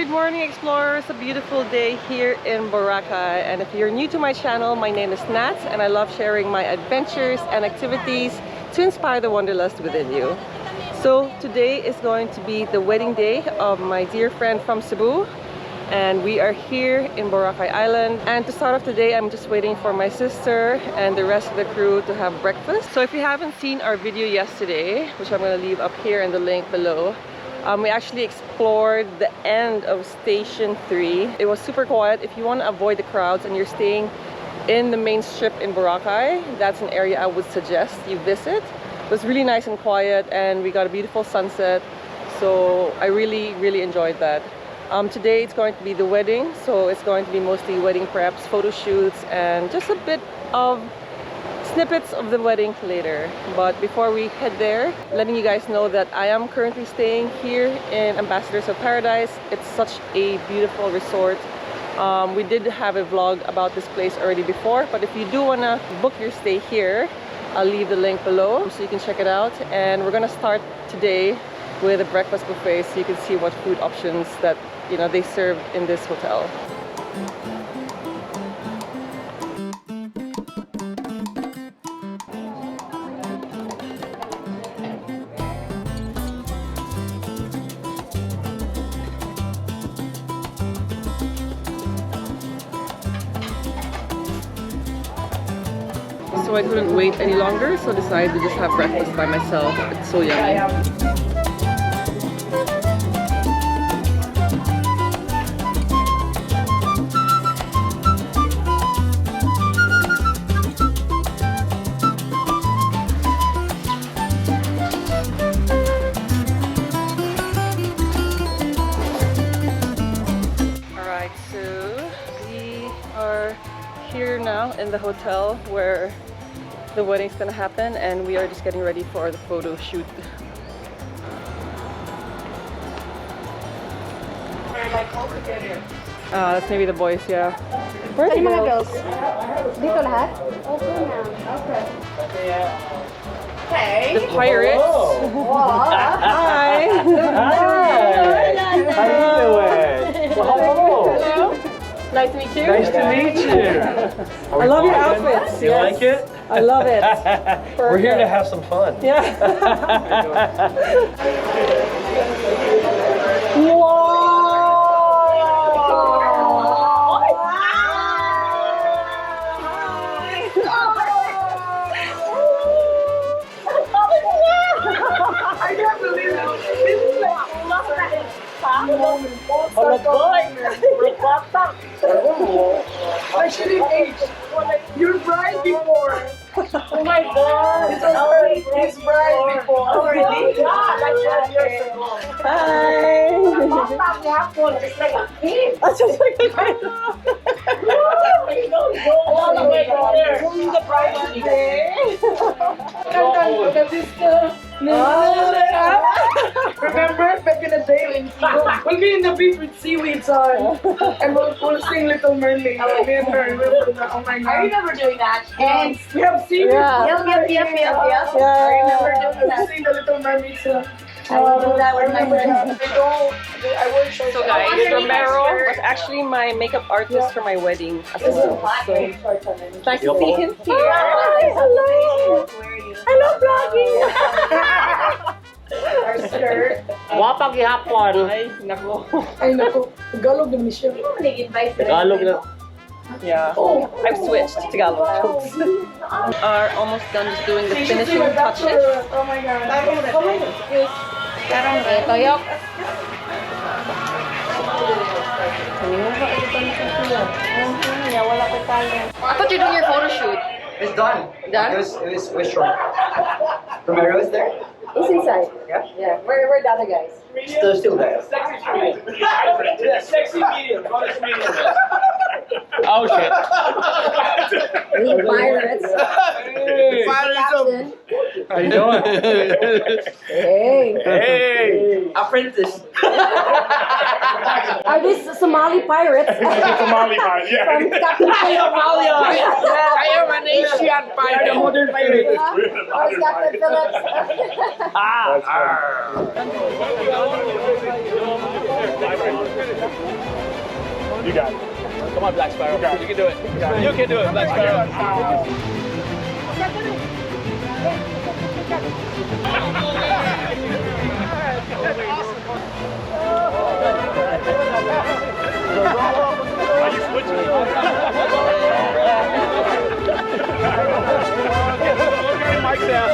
Good morning, explorers. A beautiful day here in Boracay. And if you're new to my channel, my name is Nat and I love sharing my adventures and activities to inspire the wanderlust within you. So today is going to be the wedding day of my dear friend from Cebu. And we are here in Boracay Island. And to start off the day, I'm just waiting for my sister and the rest of the crew to have breakfast. So if you haven't seen our video yesterday, which I'm going to leave up here in the link below, we actually explored the end of Station 3. It was super quiet. If you want to avoid the crowds and you're staying in the main strip in Boracay, that's an area I would suggest you visit. It was really nice and quiet and we got a beautiful sunset. So I really enjoyed that. Today it's going to be the wedding, so it's going to be mostly wedding preps, photo shoots, and just a bit of snippets of the wedding later. But before we head there, letting you guys know that I am currently staying here in Ambassadors of Paradise. It's such a beautiful resort. We did have a vlog about this place already before, but if you do want to book your stay here, I'll leave the link below so you can check it out. And we're gonna start today with a breakfast buffet so you can see what food options that they serve in this hotel. So I couldn't wait any longer, so decided to just have breakfast by myself. It's so yummy. Here now in the hotel where the wedding's gonna happen, and we are just getting ready for the photo shoot. That's maybe the boys, yeah. Where are the girls? Dito lahat? Okay na. Okay. Hey. The pirates. Hi. Hi. How you doing? Well, hello. Nice to meet you. Nice to meet you. I love your outfits. You like it? I love it. We're here to have some fun. Yeah. Wow. I can't believe it. This is like I shouldn't age. You're bride before. Oh my god. It's bride before. Oh really? Yeah, like 12 years ago. Hi. Last time we have one just like a kid. That's just like a kid. You don't go all the way from there. The bride today. Remember back in the day when we'll be in the beach with seaweeds on and we'll sing Little Mermaid. Me and her. Oh my I god. remember doing that. And We have seaweed. Yeah. yep. I remember sing the Little Mermaid song. I would do that with my friends. So guys, Romero was actually my makeup artist for my wedding as well. So it's nice to see him here. Hi, hello. I love vlogging. Our skirt. Wapag ihapon. Ay, nako. Ay naku, Tagalog naman siya. Tagalog na. Yeah, I've switched to Tagalog. Are almost done just doing the finishing touches. Oh my god. Toyok. I thought you were doing your photo shoot. It's done. Done? It was short. Romero is there? It's inside. Yeah. Yeah. Where the other guys? Still there. Sexy medium. Honest medium. Oh shit. We pirates. Captain. How you doing? Hey. Hey. Apprentice. Are these Somali pirates? Somali man, yeah. From Captain Somalia. I am an Asian pirate. Modern pirate. Or is Captain Phillips? You got it. Come on, Black Sparrow. got it. You can do it. You can do it, Black Sparrow. Are you switching? Okay, Mike's out.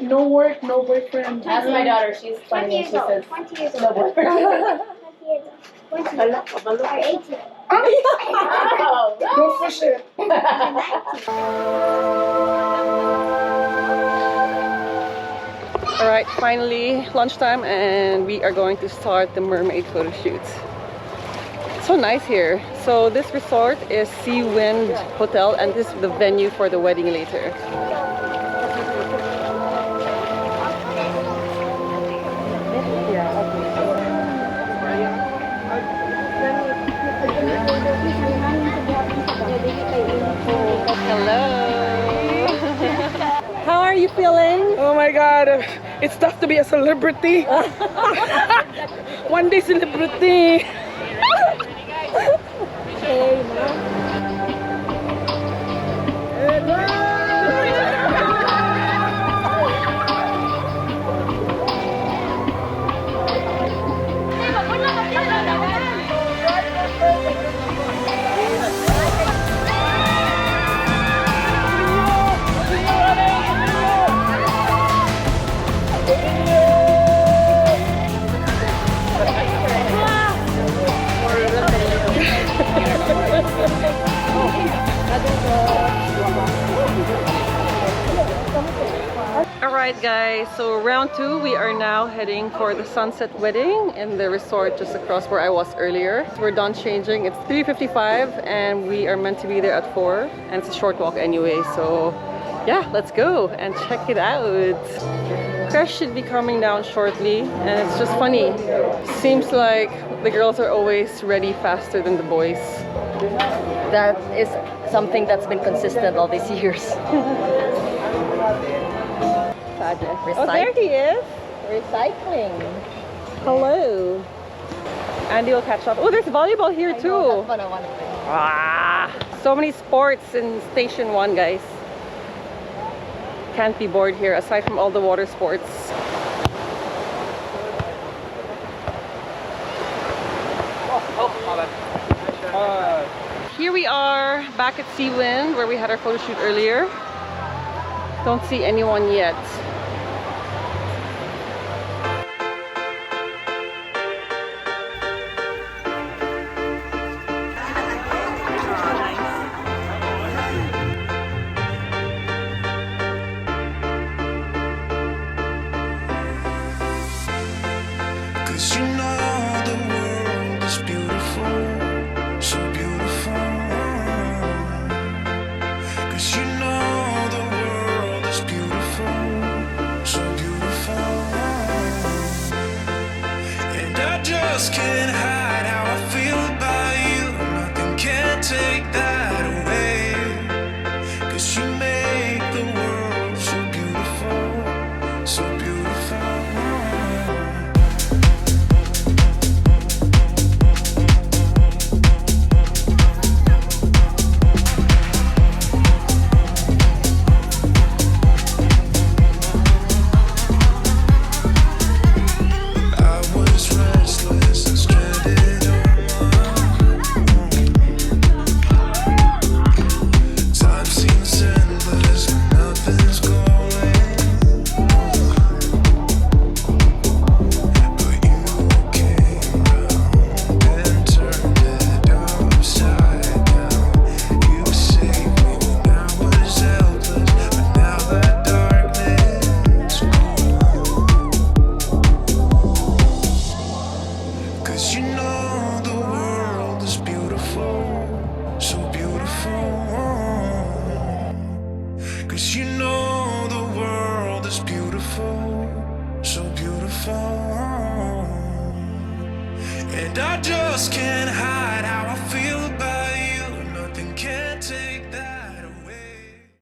No work, no boyfriend. Ask my daughter, she's 20 and she says, 20 years no old. boyfriend. 20 years old. Or 18. Oh, Don't push it. Alright, finally lunchtime and we are going to start the mermaid photo shoot. It's so nice here. So this resort is Seawind Hotel and this is the venue for the wedding later. Hello! How are you feeling? Oh my god, it's tough to be a celebrity. One day celebrity. Alright guys, so round 2 we are now heading for the sunset wedding in the resort just across where I was earlier. So we're done changing. It's 3:55 and we are meant to be there at 4 and it's a short walk anyway, so yeah, let's go and check it out. Crash should be coming down shortly and it's just funny. Seems like the girls are always ready faster than the boys. that is something that's been consistent all these years. Oh, there he is. Recycling. Hello. Andy will catch up. Oh, there's volleyball here too. That's what I want to do. Ah, so many sports in Station 1, guys. Can't be bored here aside from all the water sports. Here we are back at Seawind where we had our photo shoot earlier. Don't see anyone yet. Cause you know the world is beautiful, so beautiful. Cause you know the world is beautiful, so beautiful. And I just can't hide how I feel about you. Nothing can take that away. Cause you make the world so beautiful, so beautiful. I was restless and stranded. I just can't hide.